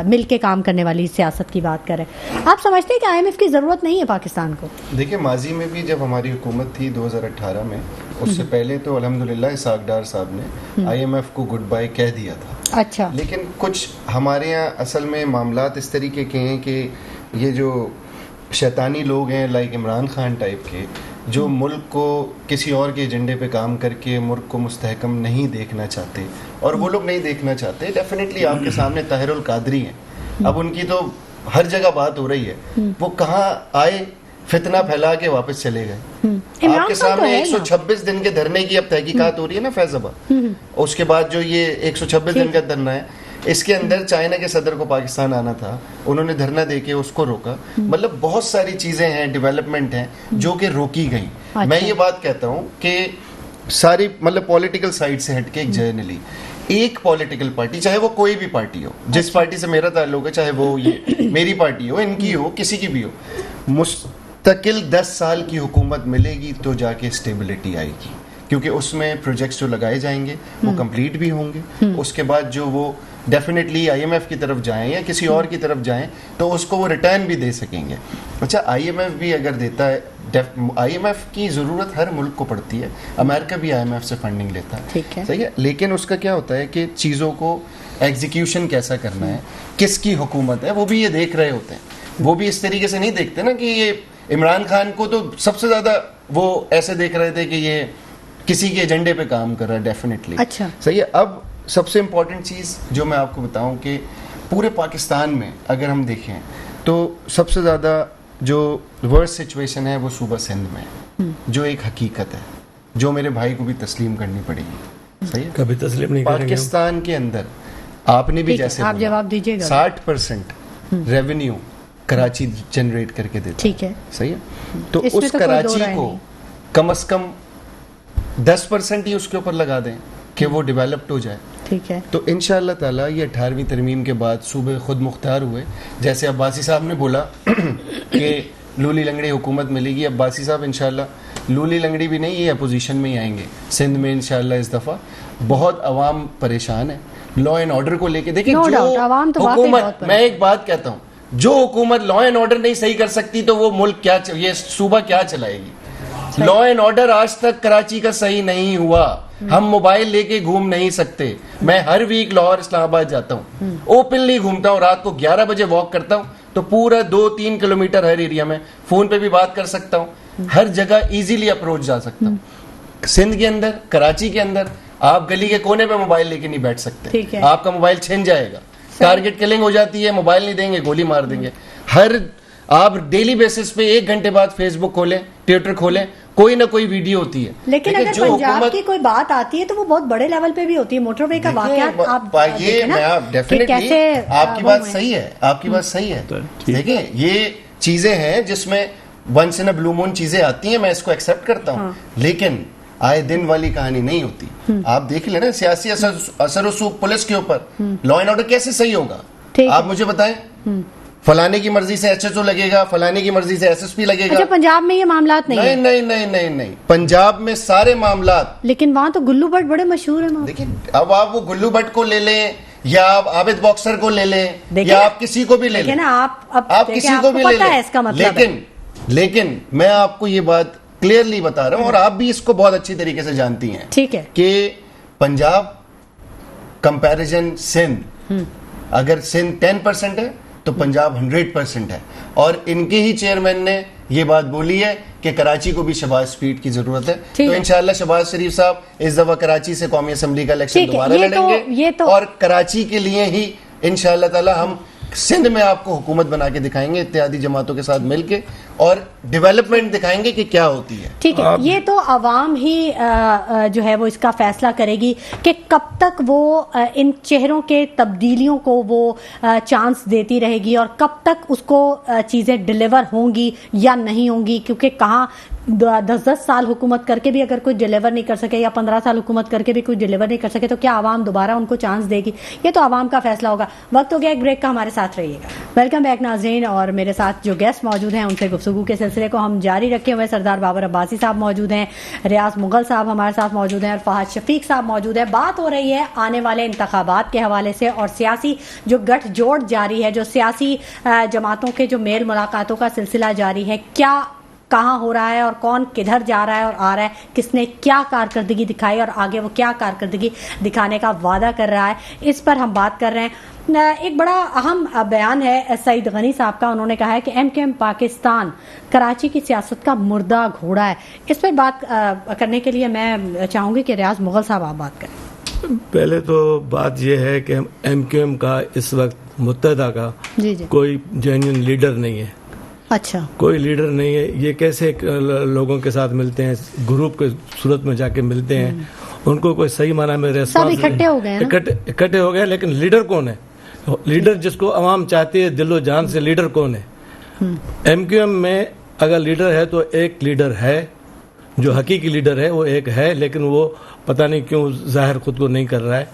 مل کے کام کرنے والی سیاست کی بات کریں. آپ سمجھتے ہیں کہ IMF کی ضرورت نہیں ہے پاکستان کو؟ دیکھیں, ماضی میں بھی جب ہماری حکومت تھی 2018 میں, اس سے پہلے تو الحمدللہ اسحاق ڈار صاحب نے IMF کو گڈ بائی کہہ دیا تھا. اچھا. لیکن کچھ ہمارے یہاں اصل میں معاملات اس طریقے کے ہیں کہ یہ جو شیطانی لوگ ہیں لائک عمران خان ٹائپ کے, جو ملک کو کسی اور کے ایجنڈے پہ کام کر کے ملک کو مستحکم نہیں دیکھنا چاہتے, اور وہ لوگ نہیں دیکھنا چاہتے. ڈیفینیٹلی آپ کے سامنے طاہر القادری ہیں, اب ان کی تو ہر جگہ بات ہو رہی ہے, وہ کہاں آئے فتنہ پھیلا کے واپس چلے گئے. آپ کے سامنے 126 دن کے دھرنے کی اب تحقیقات ہو رہی ہے نا فیض آباد, اس کے بعد جو یہ 126 دن کا دھرنا ہے, اس کے اندر چائنا کے صدر کو پاکستان آنا تھا, انہوں نے دھرنا دے کے اس کو روکا. مطلب بہت ساری چیزیں ہیں, ڈیولپمنٹ ہیں جو کہ روکی گئیں. میں یہ بات کہتا ہوں کہ ساری مطلب پولیٹیکل سائڈ سے ہٹ کے ایک جنرلی ایک پولیٹیکل پارٹی, چاہے وہ کوئی بھی پارٹی ہو, جس پارٹی سے میرا تعلق ہے, چاہے وہ یہ میری پارٹی ہو, ان کی ہو, کسی کی بھی ہو, مستقل 10 سال کی حکومت ملے گی تو جا کے اسٹیبلٹی آئے گی, کیونکہ اس میں پروجیکٹس جو لگائے جائیں گے وہ کمپلیٹ بھی ہوں گے. اس کے بعد جو وہ ڈیفینیٹلی IMF کی طرف جائیں یا کسی اور کی طرف جائیں تو اس کو وہ ریٹرن بھی دے سکیں گے. اچھا, IMF بھی اگر دیتا ہے, IMF کی ضرورت ہر ملک کو پڑتی ہے, امریکہ بھی IMF سے فنڈنگ لیتا ہے, صحیح ہے, لیکن اس کا کیا ہوتا ہے کہ چیزوں کو ایگزیکیوشن کیسا کرنا ہے, کس کی حکومت ہے, وہ بھی یہ دیکھ رہے ہوتے ہیں. وہ بھی اس طریقے سے نہیں دیکھتے نا کہ یہ عمران خان کو تو سب سے زیادہ وہ ایسے دیکھ رہے تھے کہ یہ کسی کے ایجنڈے پہ کام کر رہا ہے. ڈیفینیٹلی اچھا, صحیح ہے. اب سب سے امپورٹنٹ چیز جو میں آپ کو بتاؤں کہ پورے پاکستان میں اگر ہم دیکھیں تو سب سے زیادہ جو ورسٹ سچویشن ہے وہ صوبہ سندھ میں ہے, جو ایک حقیقت ہے جو میرے بھائی کو بھی تسلیم کرنی پڑے گی. صحیح ہے, کبھی تسلیم نہیں کریں گے. پاکستان کے اندر آپ نے بھی جیسے آپ جواب دیجیے گا, 60% ریونیو کراچی جنریٹ کر کے دیتا, ٹھیک ہے, صحیح ہے. تو اس کراچی کو کم از کم 10% ہی اس کے اوپر لگا دیں کہ وہ ڈیولپڈ ہو جائے, ٹھیک ہے. تو انشاءاللہ تعالیٰ یہ 18ویں ترمیم کے بعد صوبے خود مختار ہوئے. جیسے عباسی صاحب نے بولا کہ لولی لنگڑی حکومت ملے گی, عباسی صاحب انشاءاللہ لولی لنگڑی بھی نہیں, یہ اپوزیشن میں ہی آئیں گے سندھ میں انشاءاللہ. اس دفعہ بہت عوام پریشان ہے لا اینڈ آرڈر کو لے کے. دیکھیں جو حکومت, میں ایک بات کہتا ہوں, جو حکومت لا اینڈ آرڈر نہیں صحیح کر سکتی تو وہ ملک کیا, یہ صوبہ کیا چلائے گی. لا اینڈ آرڈر آج تک کراچی کا صحیح نہیں ہوا. ہم موبائل لے کے گھوم نہیں سکتے. میں ہر ویک لاہور اسلام آباد جاتا ہوں, اوپنلی گھومتا ہوں, رات کو 11 بجے واک کرتا ہوں تو پورا 2-3 کلومیٹر ہر ایریا میں فون پہ بھی بات کر سکتا ہوں, ہر جگہ ایزیلی اپروچ جا سکتا ہوں. سندھ کے اندر, کراچی کے اندر آپ گلی کے کونے پہ موبائل لے کے نہیں بیٹھ سکتے, آپ کا موبائل چھن جائے گا, ٹارگٹ کلنگ ہو جاتی ہے, موبائل نہیں دیں گے گولی مار دیں گے. ہر آپ ڈیلی بیسس پہ 1 گھنٹے بعد فیس بک کھولیں, ٹویٹر کھولیں, کوئی نہ کوئی ویڈیو ہوتی ہے. لیکن اگر پنجاب کی کوئی بات آتی ہے تو وہ بہت بڑے لیول پہ بھی ہوتی ہے. موٹر وے کا واقعہ ڈیفینیٹلی آپ کی بات صحیح ہے, آپ کی بات صحیح ہے. دیکھیں یہ چیزیں ہیں جس میں ونس ان اے بلو مون چیزیں آتی ہیں, میں اس کو ایکسیپٹ کرتا ہوں, لیکن آئے دن والی کہانی نہیں ہوتی. آپ دیکھ لیں نا سیاسی اثر و رسوخ پولیس کے اوپر, لا اینڈ آرڈر کیسے صحیح ہوگا آپ مجھے بتائیں. فلانے کی مرضی سے HSO لگے گا, فلانے کی مرضی سے SSP لگے گا. اچھا, پنجاب میں یہ معاملات نہیں ہیں؟ نہیں, پنجاب میں سارے معاملات, لیکن وہاں تو گلو بٹ بڑے مشہور ہیں. دیکھیں اب آپ وہ گلو بٹ کو لے لیں یا آپ عابد باکسر کو لے لیں یا آپ کسی کو بھی لے لیں, آپ کسی کو بھی لے لیں, لیکن میں آپ کو یہ بات کلیئرلی بتا رہا ہوں اور آپ بھی اس کو بہت اچھی طریقے سے جانتی ہیں, ٹھیک ہے, کہ پنجاب کمپیریزن سندھ اگر سندھ 10% ہے تو پنجاب 100% ہے. اور ان کے ہی چیئرمین نے یہ بات بولی ہے کہ کراچی کو بھی شہباز شفیق کی ضرورت ہے. تو انشاءاللہ شہباز شریف صاحب اس دفعہ کراچی سے قومی اسمبلی کا الیکشن دوبارہ لڑیں گے, اور کراچی کے لیے ہی انشاءاللہ تعالی ہم سندھ میں آپ کو حکومت بنا کے دکھائیں گے اتحادی جماعتوں کے ساتھ مل کے, اور ڈیولپمنٹ دکھائیں گے کہ کیا ہوتی ہے. ٹھیک ہے, یہ تو عوام ہی جو ہے وہ اس کا فیصلہ کرے گی کہ کب تک وہ ان چہروں کے تبدیلیوں کو وہ چانس دیتی رہے گی, اور کب تک اس کو چیزیں ڈیلیور ہوں گی یا نہیں ہوں گی, کیونکہ کہاں 10 سال حکومت کر کے بھی اگر کوئی ڈیلیور نہیں کر سکے, یا 15 سال حکومت کر کے بھی کوئی ڈیلیور نہیں کر سکے, تو کیا عوام دوبارہ ان کو چانس دے گی؟ یہ تو عوام کا فیصلہ ہوگا. وقت ہو گیا ایک بریک کا, ہمارے ساتھ رہیے گا. ویلکم بیک ناظرین, اور میرے ساتھ جو گیسٹ موجود ہیں ان سے گفتگو کے سلسلے کو ہم جاری رکھے ہوئے. سردار بابر عباسی صاحب موجود ہیں, ریاض مغل صاحب ہمارے ساتھ موجود ہیں, اور فہد شفیق صاحب موجود ہیں. بات ہو رہی ہے آنے والے انتخابات کے حوالے سے, اور سیاسی جو گٹھ جوڑ جاری ہے, جو سیاسی جماعتوں کے جو میل ملاقاتوں کا سلسلہ جاری ہے, کیا کہاں ہو رہا ہے اور کون کدھر جا رہا ہے اور آ رہا ہے, کس نے کیا کارکردگی دکھائی اور آگے وہ کیا کارکردگی دکھانے کا وعدہ کر رہا ہے, اس پر ہم بات کر رہے ہیں. ایک بڑا اہم بیان ہے سعید غنی صاحب کا. انہوں نے کہا ہے کہ M Q M Pakistan Karachi کی سیاست کا مردہ گھوڑا ہے. اس پر بات کرنے کے لیے میں چاہوں گی کہ ریاض مغل صاحب آپ بات کریں. پہلے تو بات یہ ہے کہ ایم کیو ایم کا اس وقت متحدہ کا کوئی جینوئن لیڈر نہیں ہے. اچھا, کوئی لیڈر نہیں ہے. یہ کیسے لوگوں کے ساتھ ملتے ہیں, گروپ کے صورت میں جا کے ملتے ہیں, ان کو کوئی صحیح معنی میں اکٹھے ہو گئے, لیکن لیڈر کون ہے؟ لیڈر جس کو عوام چاہتی ہے دل و جان سے, لیڈر کون ہے؟ ایم کیو ایم میں اگر لیڈر ہے تو ایک لیڈر ہے, جو حقیقی لیڈر ہے وہ ایک ہے, لیکن وہ پتہ نہیں کیوں ظاہر خود کو نہیں کر رہا ہے.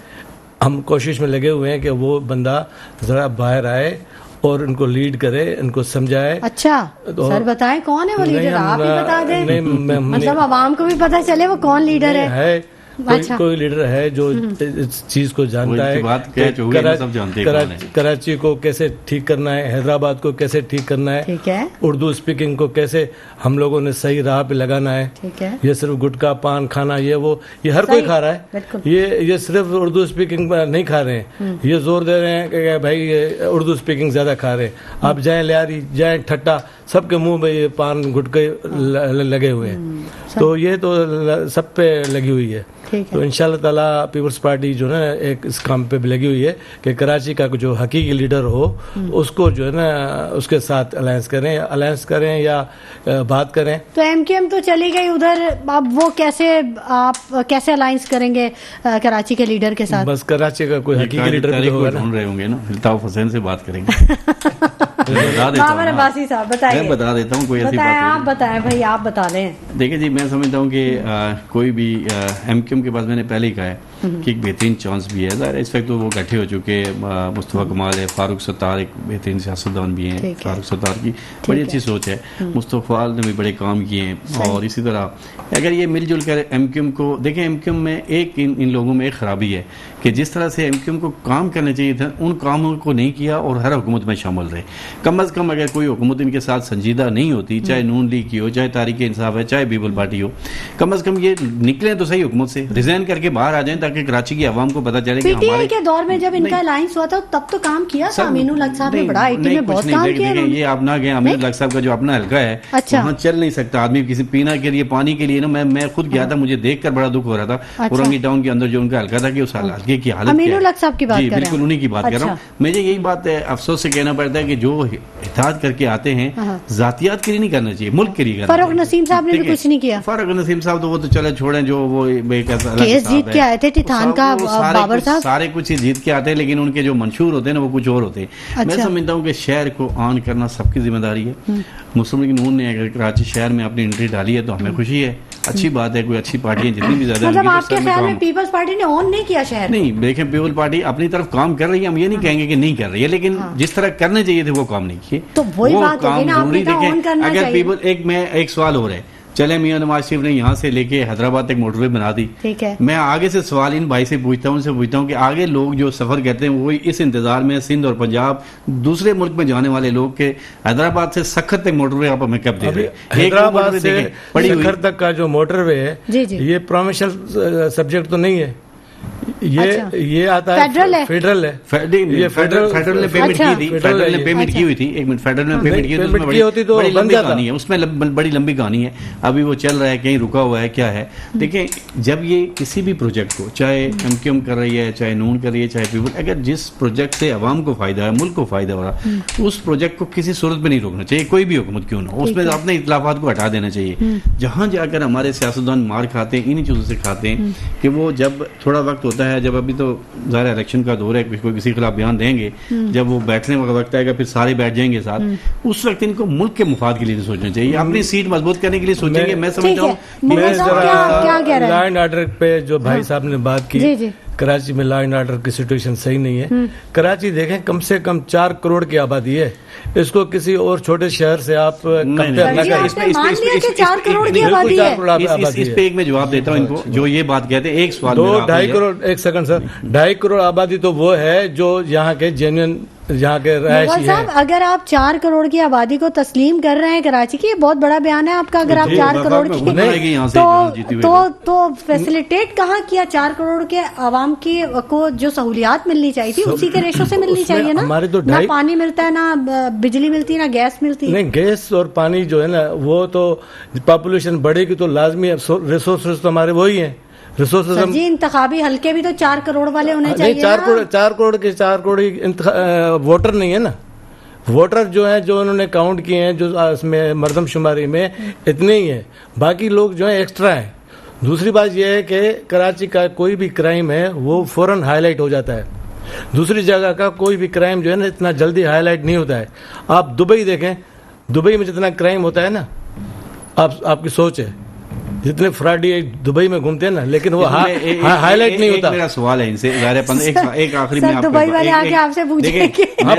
ہم کوشش میں لگے ہوئے ہیں کہ وہ بندہ ذرا باہر آئے اور ان کو لیڈ کرے, ان کو سمجھائے. اچھا سر بتائیں کون ہے وہ لیڈر, آپ ہی بتا دیں, مطلب عوام کو بھی پتہ چلے وہ کون لیڈر ہے. کوئی لیڈر ہے جو اس چیز کو جانتا ہے, کراچی کو کیسے ٹھیک کرنا ہے, حیدرآباد کو کیسے ٹھیک کرنا ہے, اردو اسپیکنگ کو کیسے ہم لوگوں نے صحیح راہ پہ لگانا ہے. یہ صرف گٹکا پان کھانا یہ ہر کوئی کھا رہا ہے. یہ صرف اردو اسپیکنگ نہیں کھا رہے ہیں, یہ زور دے رہے ہیں کہ بھائی اردو اسپیکنگ زیادہ کھا رہے ہیں. آپ جائیں لیاری, جائیں ٹھٹا, سب کے منہ میں یہ پان گٹکے لگے ہوئے ہیں. تو یہ تو سب پہ لگی ہوئی ہے. تو انشاءاللہ تعالیٰ پیپلز پارٹی جو ہے ایک اس کام پہ بھی لگی ہوئی ہے کہ کراچی کا جو حقیقی لیڈر ہو اس کو جو ہے نا اس کے ساتھ الائنس کریں یا بات کریں. تو ایم کیو ایم تو چلی گئی ادھر, اب وہ آپ کیسے الائنس کریں گے کراچی کے لیڈر کے ساتھ؟ بس کراچی کا کوئی حقیقی لیڈر بھی ہوگا نا, ڈھونڈ رہے ہوں گے نا, الطاف حسین سے بات کریں گے. بابر عباسی صاحب بتائیے. میں بتا دیتا ہوں, کوئی ایسی بات آپ بتائیں بھائی, آپ بتا لیں. دیکھیں جی, میں سمجھتا ہوں کہ کوئی بھی ایم کیو ایم کے پاس, میں نے پہلے ہی کہا ہے کہ ایک بہترین چانس بھی ہے. ظاہر اس وقت تو وہ اکٹھے ہو چکے, مصطفیٰ کمال ہے, فاروق ستار ایک بہترین سیاستدان بھی ہیں, فاروق ستار کی بڑی اچھی سوچ ہے, مصطفیٰ نے بھی بڑے کام کیے ہیں. اور اسی طرح اگر یہ مل جل کر ایم کیو ایم کو دیکھیں, ایم کیو ایم میں ایک ان لوگوں میں ایک خرابی ہے کہ جس طرح سے ایم کیو ایم کو کام کرنا چاہیے تھا ان کاموں کو نہیں کیا, اور ہر حکومت میں شامل رہے. کم از کم اگر کوئی حکومت ان کے ساتھ سنجیدہ نہیں ہوتی, چاہے نون لیگ کی ہو, چاہے تحریک انصاف ہے, چاہے پیپل پارٹی ہو, کم از کم یہ نکلیں تو صحیح حکومت سے, ریزائن کر کے باہر آ جائیں تاکہ کراچی کی عوام کو پتہ چلے کہ پی ٹی آئی کے دور میں جب ان کا الائنس ہوا تھا تب تو کام کیا تھا. امین الحق صاحب نے بڑا آئی ٹی میں بہت کام کیا. یہ آپ نہ گئے, امین الحق صاحب کا جو اپنا حلقہ ہے وہاں چل نہیں سکتا آدمی, کسی پینا کے لیے پانی کے لیے نا, میں خود گیا تھا, مجھے دیکھ کر بڑا دکھ ہو رہا تھا. اورنگی ٹاؤن کے اندر جو ان کا حلقہ تھا کہ اس حلقے کی حالت امین الحق صاحب کی بات کر رہا ہوں, بالکل انہی کی بات کر رہا ہوں. مجھے یہی بات افسوس سے کہنا پڑتا ہے کہ جو اتحاد کر کے آتے ہیں ذاتیات کے لیے نہیں کرنا چاہیے, ملک کے لیے کرنا چاہیے. فاروق نسیم صاحب نے بھی کچھ نہیں کیا. فاروق نسیم صاحب تو وہ تو چلے چھوڑیں, جو وہ کیس جیت کے آئے تھے ٹھان کا, بابر صاحب سارے کچھ جیت کے آتے ہیں, لیکن ان کے جو منشور ہوتے ہیں نا وہ کچھ اور ہوتے ہیں. میں سمجھتا ہوں کہ شہر کو آن کرنا سب کی ذمہ داری ہے. مسلم لیگ نون نے اگر کراچی شہر میں اپنی انٹری ڈالی ہے تو ہمیں خوشی ہے, اچھی بات ہے. کوئی اچھی پارٹیاں جتنی بھی زیادہ, مطلب آپ کے خیال میں پیپلز پارٹی نے آن نہیں کیا شہر؟ نہیں, دیکھیں پیپل پارٹی اپنی طرف کام کر رہی ہے, ہم یہ نہیں کہیں گے کہ نہیں کر رہی ہے, لیکن جس طرح کرنے چاہیے تھے وہ کام نہیں کیے. تو وہی بات ہوگی نا, آپ نے کہا آن کرنا چاہیے. اگر پیپل میں ایک سوال ہو رہا ہے, چلے میاں نواز شریف نے یہاں سے لے کے حیدرآباد تک موٹر وے بنا دی, میں آگے سے سوال ان بھائی سے پوچھتا ہوں, ان سے پوچھتا ہوں کہ آگے لوگ جو سفر کرتے ہیں وہی اس انتظار میں سندھ اور پنجاب دوسرے ملک میں جانے والے لوگ کے حیدرآباد سے سکھر تک موٹر وے آپ ہمیں کب دے رہے ہیں. حیدرآباد سے سکھر تک کا جو موٹر وے ہے یہ پروموشنل سبجیکٹ تو نہیں ہے, یہ آتا ہے فیڈرل ہے، فیڈرل ہے، یہ فیڈرل نے پیمنٹ کی تھی، فیڈرل نے پیمنٹ کی ہوئی تھی، ایک منٹ، فیڈرل نے پیمنٹ کی ہوتی تو بڑی لمبی کہانی ہے، اس میں بڑی لمبی کہانی ہے، ابھی وہ چل رہا ہے، کہیں رکا ہوا ہے، کیا ہے. دیکھیں جب یہ کسی بھی پروجیکٹ کو، چاہے ایم کیو ایم کر رہی ہے، چاہے نون کر رہی ہے، چاہے پیپل، اگر جس پروجیکٹ سے عوام کو فائدہ ہے، ملک کو فائدہ ہو رہا، اس پروجیکٹ کو کسی صورت میں نہیں روکنا چاہیے، کوئی بھی حکومت کیوں نہ ہو، اس میں اپنے اختلافات کو ہٹا دینا چاہیے. جہاں جا کر ہمارے سیاستدان مار کھاتے ہیں انہی چیزوں سے کھاتے ہیں کہ وہ جب تھوڑا وقت ہوتا ہے، جب ابھی تو ظاہر الیکشن کا دور ہے، کوئی کسی کے خلاف بیان دیں گے، جب وہ بیٹھنے کا وقت آئے گا پھر سارے بیٹھ جائیں گے ساتھ، اس وقت ان کو ملک کے مفاد کے لیے سوچنا چاہیے، اپنی سیٹ مضبوط کرنے کے لیے سوچیں گے. میں سمجھتا ہوں لا اینڈ آرڈر پہ جو بھائی صاحب نے بات کی، کراچی میں لا اینڈ آرڈر کی سچویشن صحیح نہیں ہے. کراچی دیکھیں کم سے کم 4 کروڑ کی آبادی ہے، اس کو کسی اور چھوٹے شہر سے آپ کمپیئر نہ کریں. اس پہ ایک میں جواب دیتا ہوں ان کو جو یہ بات کہتے ہیں. ایک سوال 2-2.5 کروڑ، ایک سیکنڈ سر، 2.5 کروڑ آبادی تو وہ ہے جو یہاں کے جینوئن یہاں کے رہائشی ہیں. اگر آپ 4 کروڑ کی آبادی کو تسلیم کر رہے ہیں کراچی کی، یہ بہت بڑا بیان ہے آپ کا. اگر آپ 4 کروڑ کی تو فیسیلیٹیٹ کہاں کیا 4 کروڑ کے عوام کی کو جو سہولیات ملنی چاہیے تھی اسی کے ریشو سے ملنی چاہیے نا. نہ پانی ملتا ہے، نہ بجلی ملتی ہے، نہ گیس ملتی ہے. نہیں، گیس اور پانی جو ہے نا وہ تو پاپولیشن بڑھے گی تو لازمی ہے، ریسورسز تو ہمارے وہی ہیں. جی انتخابی حلقے بھی تو 4 کروڑ والے ہونے چاہیے. 4 کروڑ ووٹر نہیں ہے نا. ووٹر جو ہیں جو انہوں نے کاؤنٹ کیے ہیں، جو اس میں مردم شماری میں اتنے ہی ہیں، باقی لوگ جو ہیں ایکسٹرا ہیں. دوسری بات یہ ہے کہ کراچی کا کوئی بھی کرائم ہے وہ فوراً ہائی لائٹ ہو جاتا ہے. دوسری جگہ کا کوئی بھی کرائم جو ہے نا اتنا جلدی ہائی لائٹ نہیں ہوتا ہے. آپ دبئی دیکھیں، دبئی میں جتنا کرائم ہوتا ہے نا، آپ کی سوچ ہے، جتنے فراڈی دبئی میں گھومتے ہیں نا، لیکن وہ ہائی لائٹ نہیں ہوتا. میرا سوال ہے ان سے، ایک آخری میں دبئی والے آگے آپ سے پوچھیں گے. میں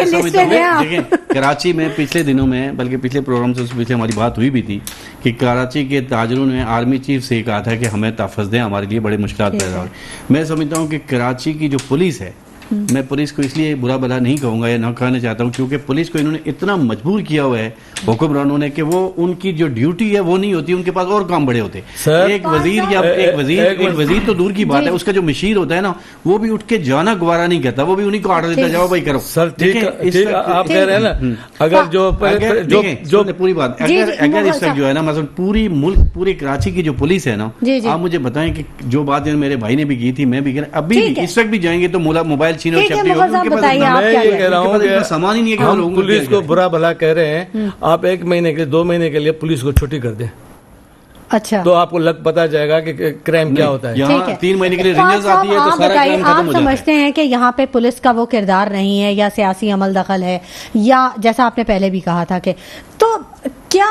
سمجھتا ہوں دیکھیں کراچی میں پچھلے دنوں میں، بلکہ پچھلے پروگرام سے پچھلے ہماری بات ہوئی بھی تھی کہ کراچی کے تاجروں نے آرمی چیف سے کہا تھا کہ ہمیں تحفظ دیں، ہمارے لیے بڑے مشکلات پیدا ہوئے. میں سمجھتا ہوں کہ کراچی کی جو پولیس ہے، میں پولیس کو اس لیے برا بلا نہیں کہوں گا یا نہ کہنا چاہتا ہوں کیونکہ پولیس کو انہوں نے اتنا مجبور کیا ہوا ہے حکمرانوں نے کہ وہ ان کی جو ڈیوٹی ہے وہ نہیں ہوتی، ان کے پاس اور کام بڑے ہوتے. ایک وزیر تو دور کی بات ہے، اس کا جو مشیر ہوتا ہے نا وہ بھی اٹھ کے جانا گوارا نہیں کرتا، وہ بھی انہیں کو آرڈر دیتا جاؤ بھائی کرو. سر ٹھیک آپ کہہ رہے ہیں نا، اگر جو پوری بات اگر اس وقت جو ہے نا مثلا پوری ملک پورے کراچی کی جو پولیس ہے نا، آپ مجھے بتائیں کہ جو بات میرے بھائی نے بھی کی تھی، میں بھی ابھی اس وقت بھی جائیں گے تو موبائل چھینے اور چھپٹی ہوگی، ان کے پاس سامان ہی نہیں ہے کہ وہ لوگوں پولیس کو برا بھلا کہہ رہے ہیں. آپ 1 مہینے کے 2 مہینے کے لیے پولیس کو چھٹی کر دیں، اچھا تو آپ کو پتا جائے گا کہ کرائم کیا ہوتا ہے. یہاں 3 مہینے کے لیے رینجرز آتی ہے تو سارا کرائم ختم ہو جاتا ہے. آپ سمجھتے ہیں کہ یہاں پہ پولیس کا وہ کردار نہیں ہے یا سیاسی عمل دخل ہے، یا جیسا آپ نے پہلے بھی کہا تھا کہ تو کیا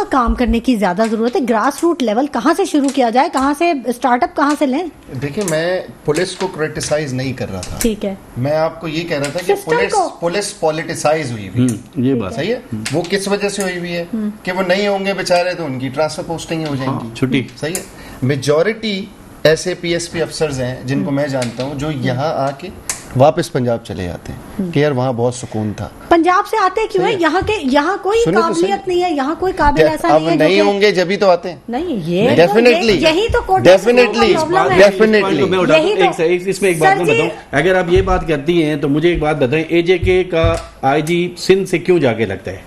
کام کرنے کی زیادہ ضرورت ہے؟ گراس روٹ لیول کہاں سے شروع کیا جائے، کہاں سے اسٹارٹ اپ کہاں سے لیں؟ دیکھیں میں پولیس کو کرٹیسائز نہیں کر رہا تھا، ٹھیک ہے، میں آپ کو یہ کہہ رہا تھا کہ پولیس پولیٹیسائز ہوئی ہوئی، یہ بات صحیح ہے. وہ کس وجہ سے ہوئی ہوئی ہے کہ وہ نہیں ہوں گے بیچارے تو ان کی ٹرانسفر پوسٹنگ ہو جائیں گی، چھٹی. صحیح ہے. میجورٹی ایسے پی ایس پی افسرز ہیں جن کو میں جانتا ہوں جو یہاں آ کے واپس پنجاب چلے جاتے ہیں کہ یار وہاں بہت سکون تھا. پنجاب سے آتے کیوں ہیں؟ یہاں کوئی قابلیت نہیں ہے، یہاں کوئی قابل ایسا نہیں ہے. اب نہیں ہوں گے جبھی تو آتے ہیں. نہیں یہ ڈیفینیٹلی یہی تو ڈیفینیٹلی اس میں ایک بات میں بتاؤں، اگر آپ یہ بات کرتی ہیں تو مجھے ایک بات بتائیں، اے جے کے کا آئی جی سندھ سے کیوں جا کے لگتا ہے؟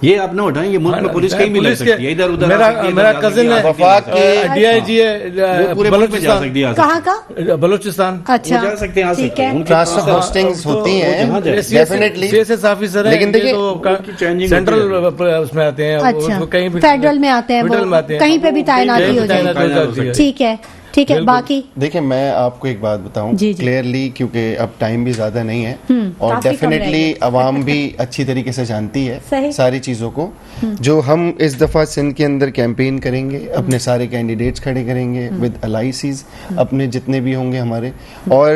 یہ آپ نہ اٹھائیں، یہ ملک میں پولیس کہیں بھی لگ سکتی ہے، ادھر ادھر. میرا کزن ہے وفاق کے ڈی آئی جی ہے بلوچستان، کہاں کا؟ بلوچستان. اچھا جا سکتے ہیں، آ سکتے ہیں، ٹرانسفر پوسٹنگز ہوتی ہیں definitely. C S S officer ہیں لیکن دیکھیں سینٹرل اس میں آتے ہیں، کہیں فیڈرل میں آتے ہیں، کہیں پہ بھی تعیناتی ہو جائے. ٹھیک ہے ٹھیک ہے. باقی دیکھیں میں آپ کو ایک بات بتاؤں کلیئرلی، کیونکہ اب ٹائم بھی زیادہ نہیں ہے اور ڈیفینیٹلی عوام بھی اچھی طریقے سے جانتی ہے ساری چیزوں کو. جو ہم اس دفعہ سندھ کے اندر کیمپین کریں گے، اپنے سارے کینڈیڈیٹس کھڑے کریں گے ود LICs اپنے جتنے بھی ہوں گے ہمارے، اور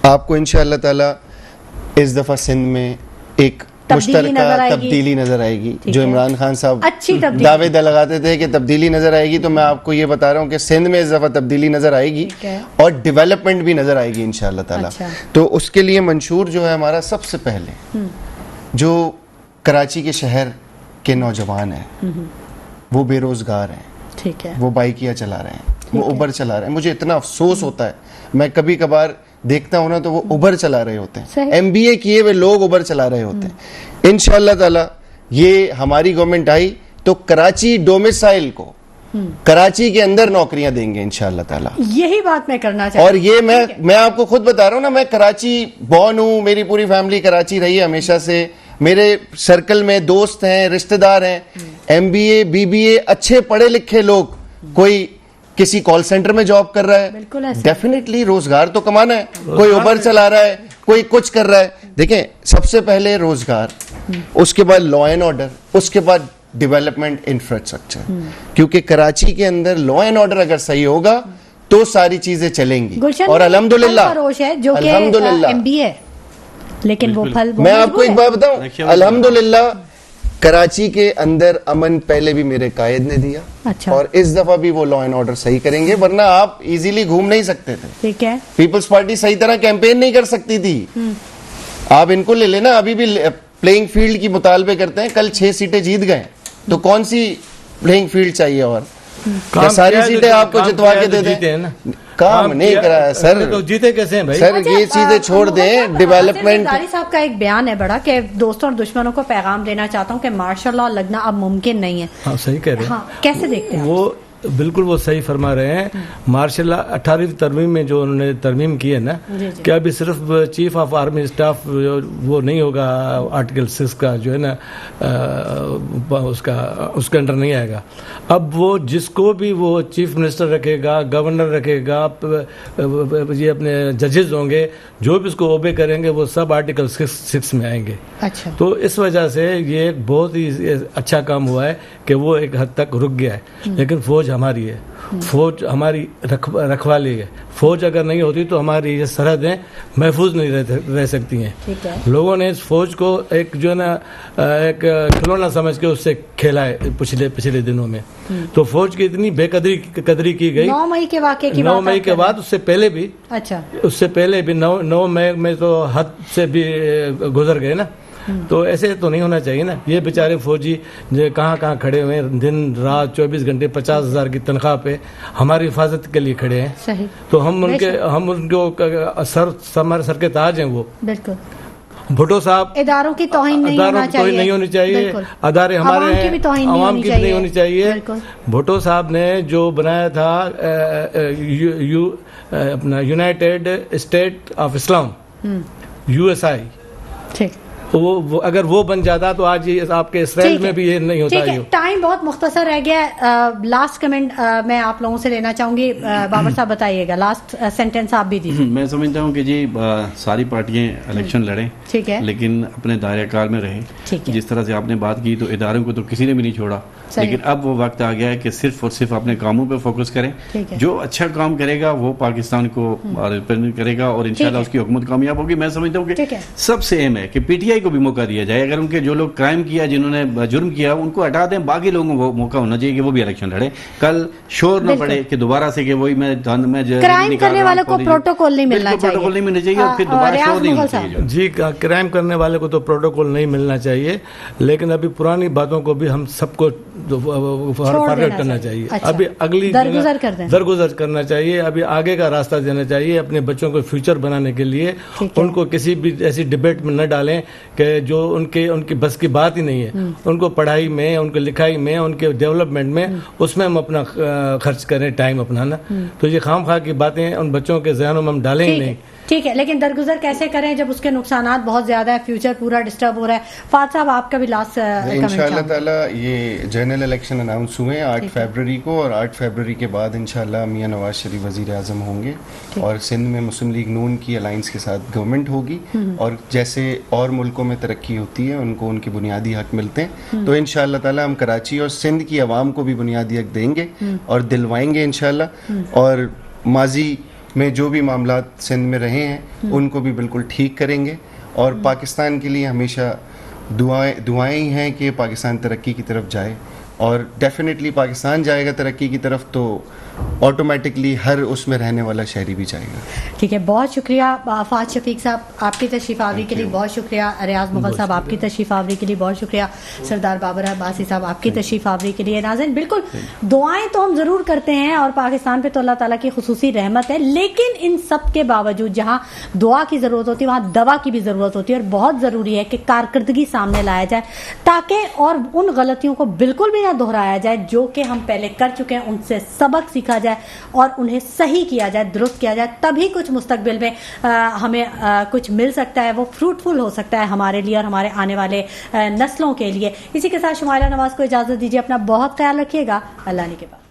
آپ کو انشاءاللہ تعالی اس دفعہ سندھ میں ایک مشترکہ تبدیلی نظر آئے گی. جو عمران خان صاحب دعوے لگاتے تھے کہ تبدیلی نظر آئے گی، تو میں آپ کو یہ بتا رہا ہوں کہ سندھ میں اس دفعہ تبدیلی نظر آئے گی اور ڈیولپمنٹ بھی نظر آئے گی انشاءاللہ تعالی. تو اس کے لیے منشور جو ہے ہمارا سب سے پہلے جو کراچی کے شہر کے نوجوان ہیں، وہ بے روزگار ہیں، ٹھیک ہے، وہ بائکیاں چلا رہے ہیں، وہ اوبر چلا رہے ہیں. مجھے اتنا افسوس ہوتا ہے, میں کبھی کبھار دیکھتا ہوں نا تو وہ اوبر چلا رہے ہوتے ہیں, MBA کیے ہوئے لوگ اوبر چلا رہے ہوتے ہیں. انشاءاللہ تعالی یہ ہماری گورنمنٹ آئی تو کراچی ڈومیسائل کو کراچی کے اندر نوکریاں دیں گے انشاءاللہ تعالی. یہی بات میں کرنا چاہتا ہوں. اور یہ میں آپ کو خود بتا رہا ہوں نا, میں کراچی بورن ہوں, میری پوری فیملی کراچی رہی ہے ہمیشہ سے, میرے سرکل میں دوست ہیں, رشتہ دار ہیں, MBA BBA اچھے پڑھے لکھے لوگ, کوئی کسی کال سینٹر میں جاب کر رہا ہے, ڈیفینیٹلی روزگار تو کمانا ہے, کوئی اوبر چلا رہا ہے, کوئی کچھ کر رہا ہے. دیکھیں سب سے پہلے روزگار, اس کے بعد لا اینڈ آرڈر, اس کے بعد ڈیولپمنٹ انفراسٹرکچر, کیونکہ کراچی کے اندر لا اینڈ آرڈر اگر صحیح ہوگا تو ساری چیزیں چلیں گی. اور الحمدللہ لیکن وہ پھل, میں آپ کو ایک بات بتاؤں, الحمدللہ کراچی کے اندر امن پہلے بھی میرے قائد نے دیا, اور اس دفعہ بھی وہ لا اینڈ آرڈر صحیح کریں گے, ورنہ آپ ایزیلی گھوم نہیں سکتے تھے. ٹھیک ہے, پیپلز پارٹی صحیح طرح کیمپین نہیں کر سکتی تھی. آپ ان کو لے لینا, ابھی بھی پلینگ فیلڈ کی مطالبے کرتے ہیں, کل 6 سیٹیں جیت گئے, تو کون سی پلینگ فیلڈ چاہیے, اور ساری سیٹیں آپ کو جتوا کے دے دیں. کام نہیں کرایا سر, جیتے کیسے ہیں بھائی سر, یہ چیزیں چھوڑ دیں. ڈیولپمنٹ صاحب کا ایک بیان ہے بڑا, کہ دوستوں اور دشمنوں کو پیغام دینا چاہتا ہوں کہ مارشل لاء لگنا اب ممکن نہیں ہے. ہاں صحیح کہہ رہے ہیں, کیسے دیکھتے ہیں وہ بالکل وہ صحیح فرما رہے ہیں. مارشل لاء 18ویں ترمیم میں جو انہوں نے ترمیم کی ہے نا, کہ ابھی صرف چیف آف آرمی اسٹاف وہ نہیں ہوگا, آرٹیکل 6 کا جو ہے نا اس کے انڈر نہیں آئے گا. اب وہ جس کو بھی وہ چیف منسٹر رکھے گا, گورنر رکھے گا, یہ اپنے ججز ہوں گے, جو بھی اس کو اوبے کریں گے وہ سب آرٹیکل 6 میں آئیں گے. تو اس وجہ سے یہ ایک بہت ہی اچھا کام ہوا ہے کہ وہ ایک حد تک رک گیا ہے. لیکن فوج ہماری ہے, فوج ہماری رکھوالی ہے. فوج اگر نہیں ہوتی تو ہماری یہ سرحدیں محفوظ نہیں رہ سکتی ہیں. لوگوں نے اس فوج کو ایک جو ہے نا ایک کھلونا سمجھ کے اس سے کھیلا ہے پچھلے دنوں میں. تو فوج کی اتنی بے قدری کی گئی 9 مئی کے واقعے کی 9 مئی کے بعد, اس سے پہلے بھی, اس سے پہلے بھی 9 مئی میں تو حد سے بھی گزر گئے نا. تو ایسے تو نہیں ہونا چاہیے نا. یہ بیچارے فوجی جو کہاں کھڑے ہوئے ہیں, دن رات 24 گھنٹے 50,000 کی تنخواہ پہ ہماری حفاظت کے لیے کھڑے ہیں. تو ہم ان کو ہمارے سر کے تاج ہیں. وہ بالکل بھٹو صاحب, اداروں کی توہین نہیں ہونی چاہیے, ادارے ہمارے ہیں, عوام کی بھی نہیں ہونی چاہیے. بھٹو صاحب نے جو بنایا تھا اپنا United state of Islam, USI, وہ اگر وہ بن جاتا تو آج آپ کے اسرائیل میں بھی یہ نہیں ہوتا. ٹائم بہت مختصر رہ گیا. لاسٹ کمنٹ میں آپ لوگوں سے لینا چاہوں گی. بابر صاحب بتائیے گا, لاسٹ سینٹینس آپ بھی دیجیے. میں سمجھتا ہوں کہ جی ساری پارٹیاں الیکشن لڑیں, ٹھیک ہے, لیکن اپنے دائرہ کار میں رہیں. جس طرح سے آپ نے بات کی تو اداروں کو تو کسی نے بھی نہیں چھوڑا, لیکن اب وہ وقت آ گیا ہے کہ صرف اور صرف اپنے کاموں پہ فوکس کریں. جو اچھا کام کرے گا وہ پاکستان کو ریپرزینٹ کرے گا, اور انشاءاللہ اس کی حکومت کامیاب ہوگی. میں سمجھتا ہوں کہ سب سے اہم ہے کہ PTI کو بھی موقع دیا جائے. اگر ان کے جو لوگ کرائم کیا, جنہوں نے جرم کیا, ان کو ہٹا دیں, باقی لوگوں کو موقع ہونا چاہیے کہ وہ بھی الیکشن لڑے. کل شور نہ پڑے کہ دوبارہ سے کہ وہی میں کرائم کرنے والوں کو پروٹوکول نہیں ملنا چاہیے, اور پھر دوبارہ شور نہیں ہونا چاہیے. جی, کرائم کرنے والے کو تو پروٹوکول نہیں ملنا چاہیے, لیکن ابھی پرانی باتوں کو بھی ہم سب کو فارورڈ کرنا چاہیے. ابھی اگلی درگزر کرنا چاہیے. ابھی آگے کا راستہ دینا چاہیے اپنے بچوں کو فیوچر بنانے کے لیے. ان کو کسی بھی ایسی ڈبیٹ میں نہ ڈالیں کہ جو ان کی بس کی بات ہی نہیں ہے. ان کو پڑھائی میں, ان کو لکھائی میں, ان کے ڈیولپمنٹ میں, اس میں ہم اپنا خرچ کریں ٹائم اپنا نا. تو یہ خام خواہ کی باتیں ان بچوں کے ذہنوں میں ہم ڈالیں ہی نہیں. ٹھیک ہے, لیکن درگزر کیسے کریں جب اس کے نقصانات بہت زیادہ ہے, فیوچر پورا ڈسٹرب ہو رہا ہے. فاتح صاحب آپ کا بھی لاسٹ کمنٹ. انشاءاللہ تعالی یہ جنرل الیکشن اناؤنس ہوئے 8 فیبروری کو, اور 8 فیبروری کے بعد انشاءاللہ میاں نواز شریف وزیر اعظم ہوں گے, اور سندھ میں مسلم لیگ نون کی الائنس کے ساتھ گورنمنٹ ہوگی. اور جیسے اور ملکوں میں ترقی ہوتی ہے, ان کو ان کے بنیادی حق ملتے ہیں, تو انشاءاللہ تعالی ہم کراچی اور سندھ کی عوام کو بھی بنیادی حق دیں گے اور دلوائیں گے انشاءاللہ. اور ماضی میں جو بھی معاملات سندھ میں رہے ہیں ان کو بھی بالکل ٹھیک کریں گے. اور پاکستان کے لیے ہمیشہ دعائیں ہی ہیں کہ پاکستان ترقی کی طرف جائے. اور ڈیفینیٹلی پاکستان جائے گا ترقی کی طرف تو آٹومیٹکلی ہر اس میں رہنے والا شہری بھی جائے گا. ٹھیک ہے, بہت شکریہ فہد شفیق صاحب آپ کی تشریف آوری کے لیے, بہت شکریہ ریاض مغل صاحب آپ کی تشریف آوری کے لیے, بہت شکریہ سردار بابر عباسی صاحب آپ کی تشریف آوری کے لیے. ناظرین بالکل دعائیں تو ہم ضرور کرتے ہیں اور پاکستان پہ تو اللہ تعالیٰ کی خصوصی رحمت ہے, لیکن ان سب کے باوجود جہاں دعا کی ضرورت ہوتی ہے وہاں دوا کی بھی ضرورت ہوتی ہے, اور بہت ضروری ہے کہ کارکردگی سامنے لایا جائے تاکہ اور ان غلطیوں کو بالکل بھی نہ دہرایا جائے جو کہ ہم پہلے کر چکے ہیں, ان سے سبق سیکھا جائے اور انہیں صحیح کیا جائے, درست کیا جائے, تبھی کچھ مستقبل میں ہمیں کچھ مل سکتا ہے, وہ فروٹفل ہو سکتا ہے ہمارے لیے اور ہمارے آنے والے نسلوں کے لیے. اسی کے ساتھ شمائلہ نواز کو اجازت دیجیے, اپنا بہت خیال رکھیے گا, اللہ نے کے بعد.